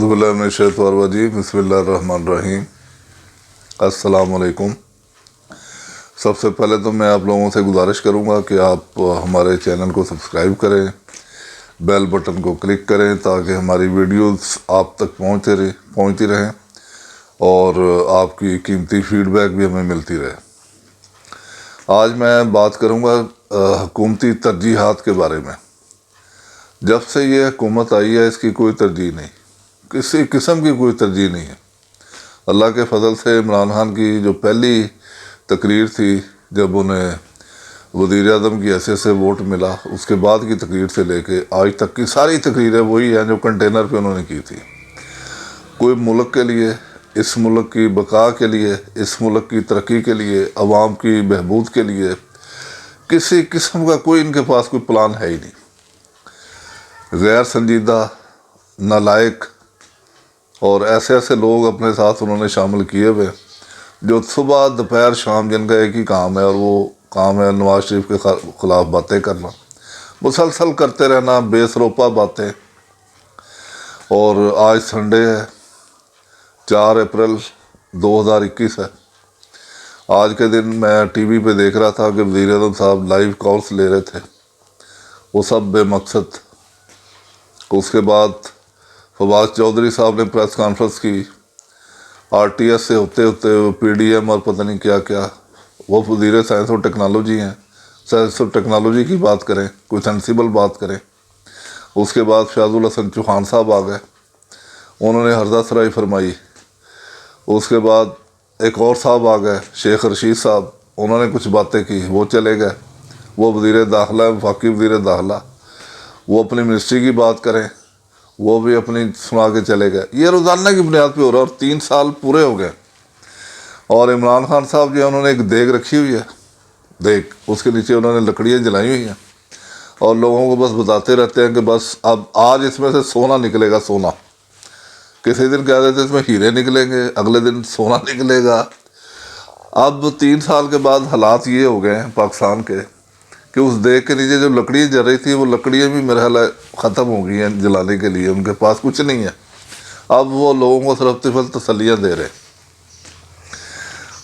अऊज़ुबिल्लाहिमिनश्शैतानिर्रजीम बिस्मिल्लाहिर्रहमानिर्रहीम। अस्सलाम वालेकुम। सबसे पहले तो मैं आप लोगों से गुजारिश करूंगा कि आप हमारे चैनल को सब्सक्राइब करें, बेल बटन को क्लिक करें ताकि हमारी वीडियोस आप तक पहुंचती रहें और आपकी कीमती फीडबैक भी हमें मिलती रहे। आज मैं बात करूंगा हुकूमती तरजीहात के बारे में। जब से ये हुकूमत आई है इसकी कोई तरजीह नहीं, किसी किस्म की कोई तरजीह नहीं है। अल्लाह के फजल से इमरान खान की जो पहली तकरीर थी जब उन्हें वज़ीर आज़म की हैसियत से वोट मिला, उसके बाद की तकरीर से लेके आज तक की सारी तकरीरें वही हैं जो कंटेनर पे उन्होंने की थी। कोई मुल्क के लिए, इस मुल्क की बका के लिए, इस मुल्क की तरक्की के लिए, आवाम की बहबूद के लिए किसी किस्म का कोई इनके पास कोई प्लान है ही नहीं। गैर संजीदा, नालायक और ऐसे ऐसे लोग अपने साथ उन्होंने शामिल किए हुए जो सुबह दोपहर शाम जिनका एक ही काम है और वो काम है नवाज शरीफ के ख़िलाफ़ बातें करना, मुसलसल करते रहना बेसरोपा बातें। और आज संडे है, 4 अप्रैल 2021 है। आज के दिन मैं टीवी पे देख रहा था कि वज़ीर आज़म साहब लाइव कॉल्स ले रहे थे, वो सब बेमकसद। उसके बाद फवाद चौधरी साहब ने प्रेस कॉन्फ्रेंस की, RTS से होते होते PDM और पता नहीं क्या क्या, वो वज़ीर साइंस और टेक्नोलॉजी हैं, साइंस और टेक्नोलॉजी की बात करें, कोई सेंसिबल बात करें। उसके बाद शाहजुल हसन चौहान साहब आ गए, उन्होंने हरदा सराई फरमाई। उसके बाद एक और साहब आ गए, शेख रशीद साहब, उन्होंने कुछ बातें की, वो चले गए। वो वज़ीर दाखिला, वफाकी वज़ीर दाखिला, वो अपनी मिनिस्ट्री की बात करें, वो भी अपनी सुना के चले गए। ये रोज़ाना की बुनियाद पे हो रहा है और 3 साल पूरे हो गए। और इमरान खान साहब जो उन्होंने एक देग रखी हुई है, देग, उसके नीचे उन्होंने लकड़ियाँ जलाई हुई हैं और लोगों को बस बताते रहते हैं कि बस अब आज इसमें से सोना निकलेगा, सोना। किसी दिन कह देते इसमें हीरे निकलेंगे, अगले दिन सोना निकलेगा। अब 3 साल के बाद हालात ये हो गए हैं पाकिस्तान के कि उस देग के नीचे जो लकड़ियाँ जल रही थी वो लकड़ियाँ भी मेरा ख्याल है ख़त्म हो गई हैं जलाने के लिए, उनके पास कुछ नहीं है। अब वो लोगों को सिर्फ तिफल तसल्लियाँ दे रहे।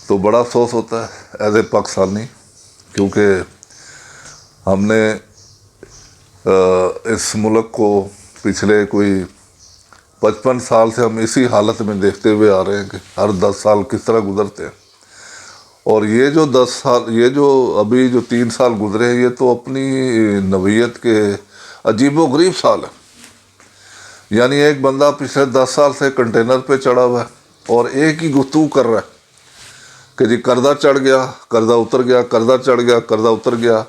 तो बड़ा अफसोस होता है एज ए पाकिस्तानी, क्योंकि हमने इस मुल्क को पिछले कोई 55 साल से हम इसी हालत में देखते हुए आ रहे हैं कि हर 10 साल किस तरह गुजरते हैं। और ये जो 10 साल, ये जो अभी जो 3 साल गुजरे हैं, ये तो अपनी नवीयत के अजीबोगरीब साल है। यानी एक बंदा पिछले 10 साल से कंटेनर पे चढ़ा हुआ है और एक ही गुफ्तगू कर रहा है कि जी कर्जा चढ़ गया, कर्जा उतर गया, कर्जा चढ़ गया, कर्जा उतर गया,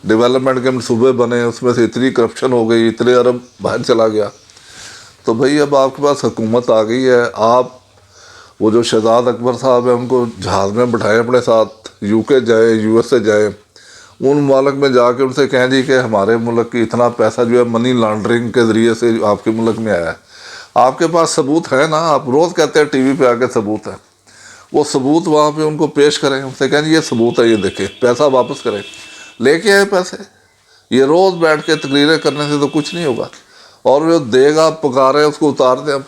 डेवलपमेंट के मनसूबे बने, उसमें से इतनी करप्शन हो गई, इतने अरब बाहर चला गया। तो भाई अब आपके पास हुकूमत आ गई है, आप वो जो शहजाद अकबर साहब हैं उनको जहाज़ में बिठाएं अपने साथ, UK जाएँ, USA जाएँ, उन मुल्क में जाके उनसे कहें जी कि हमारे मुल्क की इतना पैसा जो है मनी लॉन्ड्रिंग के ज़रिए से आपके मुल्क में आया है, आपके पास सबूत है ना? आप रोज़ कहते हैं टीवी पे आके सबूत है, वो सबूत वहाँ पे उनको पेश करें, उनसे कहें ये सबूत है, ये देखें, पैसा वापस करें, लेके आए पैसे। ये रोज़ बैठ के तकरीरें करने से तो कुछ नहीं होगा। और जो देगा आप पका रहे हैं उसको उतार दें। अब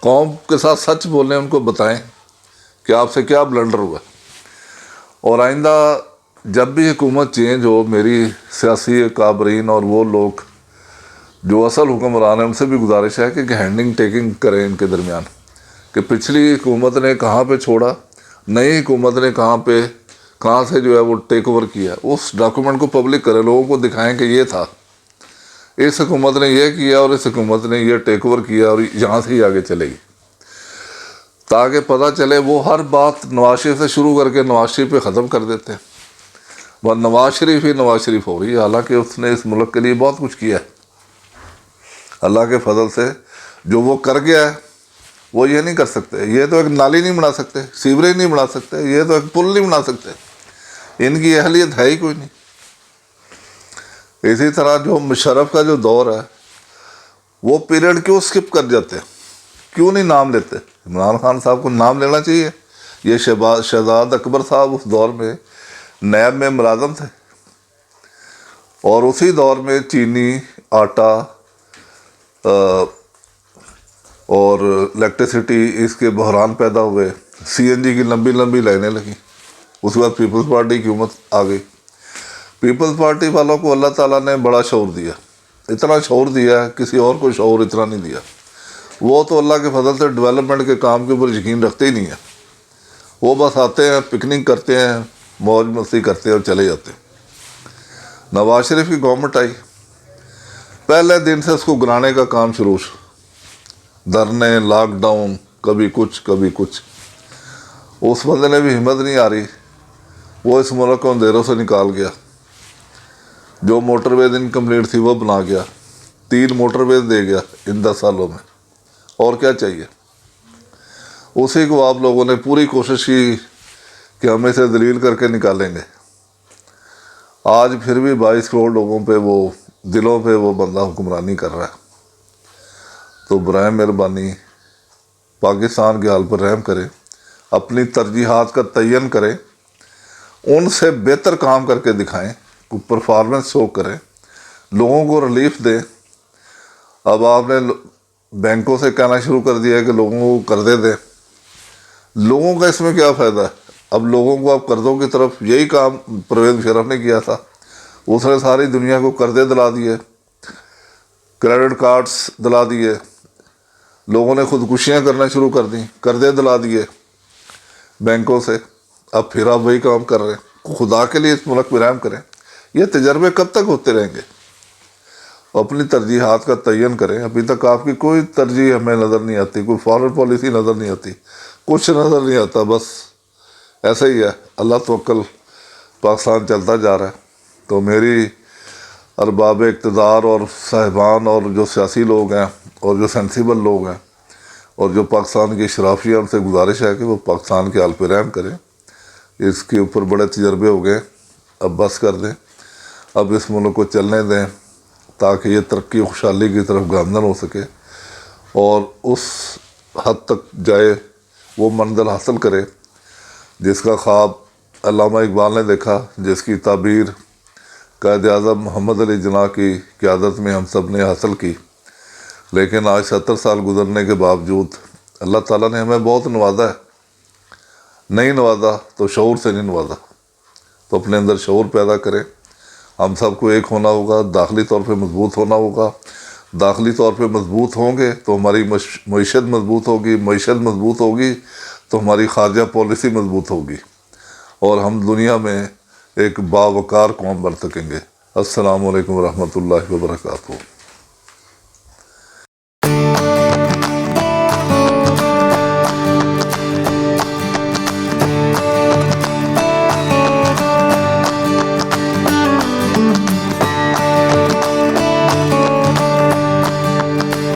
कौम के साथ सच बोलें, उनको बताएं कि आपसे क्या ब्लंडर हुआ। और आइंदा जब भी हुकूमत चेंज हो, मेरी सियासी काबरीन और वो लोग जो असल हुक्मरान हैं उनसे भी गुजारिश है कि हैंडिंग टेकिंग करें इनके दरमियान, कि पिछली हुकूमत ने कहाँ पे छोड़ा, नई हुकूमत ने कहाँ से जो है वो टेक ओवर किया, उस डॉक्यूमेंट को पब्लिक करें, लोगों को दिखाएं कि ये था, इस हुकूमत ने ये किया और इस हुकूमत ने ये टेक ओवर किया और यहाँ से ही आगे चलेगी, ताकि पता चले। वो हर बात नवाज शरीफ से शुरू करके नवाज शरीफ पे ख़त्म कर देते हैं, वह नवाज शरीफ ही नवाज शरीफ हो रही है, हालांकि उसने इस मुल्क के लिए बहुत कुछ किया है। अल्लाह के फजल से जो वो कर गया है वो ये नहीं कर सकते। ये तो एक नाली नहीं बना सकते, सीवरेज नहीं बना सकते, ये तो एक पुल नहीं बना सकते, इनकी अहलियत है ही कोई नहीं। इसी तरह जो मुशर्रफ का जो दौर है वो पीरियड क्यों स्किप कर जाते हैं, क्यों नहीं नाम लेते? इमरान खान साहब को नाम लेना चाहिए। ये शहजाद अकबर साहब उस दौर में नैब में मुलाजम थे और उसी दौर में चीनी, आटा, اور الیکٹریسٹی اس کے بحران پیدا ہوئے، سی این جی کی لمبی لمبی لائنیں لگیں، اس کے بعد پیپلز پارٹی کی حکومت آ گئی۔ پیپلز پارٹی والوں کو اللہ تعالیٰ نے بڑا شعور دیا، اتنا شعور دیا ہے کسی اور کو شعور اتنا نہیں دیا۔ وہ تو اللہ کے فضل سے ڈیولپمنٹ کے کام کے اوپر یقین رکھتے ہی نہیں ہیں، وہ بس آتے ہیں، پکنک کرتے ہیں، موج مستی کرتے ہیں اور چلے جاتے ہیں۔ نواز شریف کی گورنمنٹ آئی، پہلے دن سے اس کو گرانے کا کام شروع، دھرنے، لاک ڈاؤن، کبھی کچھ کبھی کچھ۔ اس بندے نے بھی ہمت نہیں آ رہی، وہ اس ملک کو اندھیروں سے نکال گیا۔ جو موٹر ویز انکمپلیٹ تھی وہ بنا گیا، 3 موٹر ویز دے گیا ان 10 سالوں میں، اور کیا چاہیے؟ اسی کو آپ لوگوں نے پوری کوشش کی کہ ہم اسے ذلیل کر کے نکالیں گے۔ آج پھر بھی 22 کروڑ لوگوں پہ وہ دلوں پہ وہ بندہ حکمرانی کر رہا ہے۔ تو برائے مہربانی پاکستان کے حال پر رحم کریں، اپنی ترجیحات کا تعین کریں، ان سے بہتر کام کر کے دکھائیں، کوئی پرفارمنس شو کریں، لوگوں کو ریلیف دیں۔ اب آپ نے بینکوں سے کہنا شروع کر دیا ہے کہ لوگوں کو قرضے دیں، لوگوں کا اس میں کیا فائدہ ہے؟ اب لوگوں کو آپ قرضوں کی طرف، یہی کام پرویز مشرف نے کیا تھا، اس نے ساری دنیا کو قرضے دلا دیے، کریڈٹ کارڈز دلا دیے، لوگوں نے خودکشیاں کرنا شروع کر دیں، قرضے دلا دیے بینکوں سے۔ اب پھر آپ وہی کام کر رہے ہیں۔ خدا کے لیے اس ملک پہ رحم کریں، یہ تجربے کب تک ہوتے رہیں گے؟ اپنی ترجیحات کا تعین کریں۔ ابھی تک آپ کی کوئی ترجیح ہمیں نظر نہیں آتی، کوئی فارن پالیسی نظر نہیں آتی، کچھ نظر نہیں آتا، بس ایسا ہی ہے، اللہ توکل، پاکستان چلتا جا رہا ہے۔ تو میری ارباب اقتدار اور صاحبان اور جو سیاسی لوگ ہیں اور جو سینسیبل لوگ ہیں اور جو پاکستان کی اشرافیہ، ان سے گزارش ہے کہ وہ پاکستان کے حال پہ رحم کریں۔ اس کے اوپر بڑے تجربے ہو گئے، اب بس کر دیں، اب اس ملک کو چلنے دیں تاکہ یہ ترقی و خوشحالی کی طرف گامزن ہو سکے اور اس حد تک جائے، وہ منزل حاصل کرے جس کا خواب علامہ اقبال نے دیکھا، جس کی تعبیر قائد اعظم محمد علی جناح کی قیادت میں ہم سب نے حاصل کی۔ لیکن آج 70 سال گزرنے کے باوجود اللہ تعالیٰ نے ہمیں بہت نوازا ہے، نہیں نوازا تو شعور سے نہیں نوازا۔ تو اپنے اندر شعور پیدا کریں، ہم سب کو ایک ہونا ہوگا، داخلی طور پہ مضبوط ہونا ہوگا۔ داخلی طور پہ مضبوط ہوں گے تو ہماری معیشت مضبوط ہوگی، معیشت مضبوط ہوگی تو ہماری خارجہ پالیسی مضبوط ہوگی، اور ہم دنیا میں ایک باوقار قوم بن سکیں گے۔ السلام علیکم ورحمۃ اللہ وبرکاتہ۔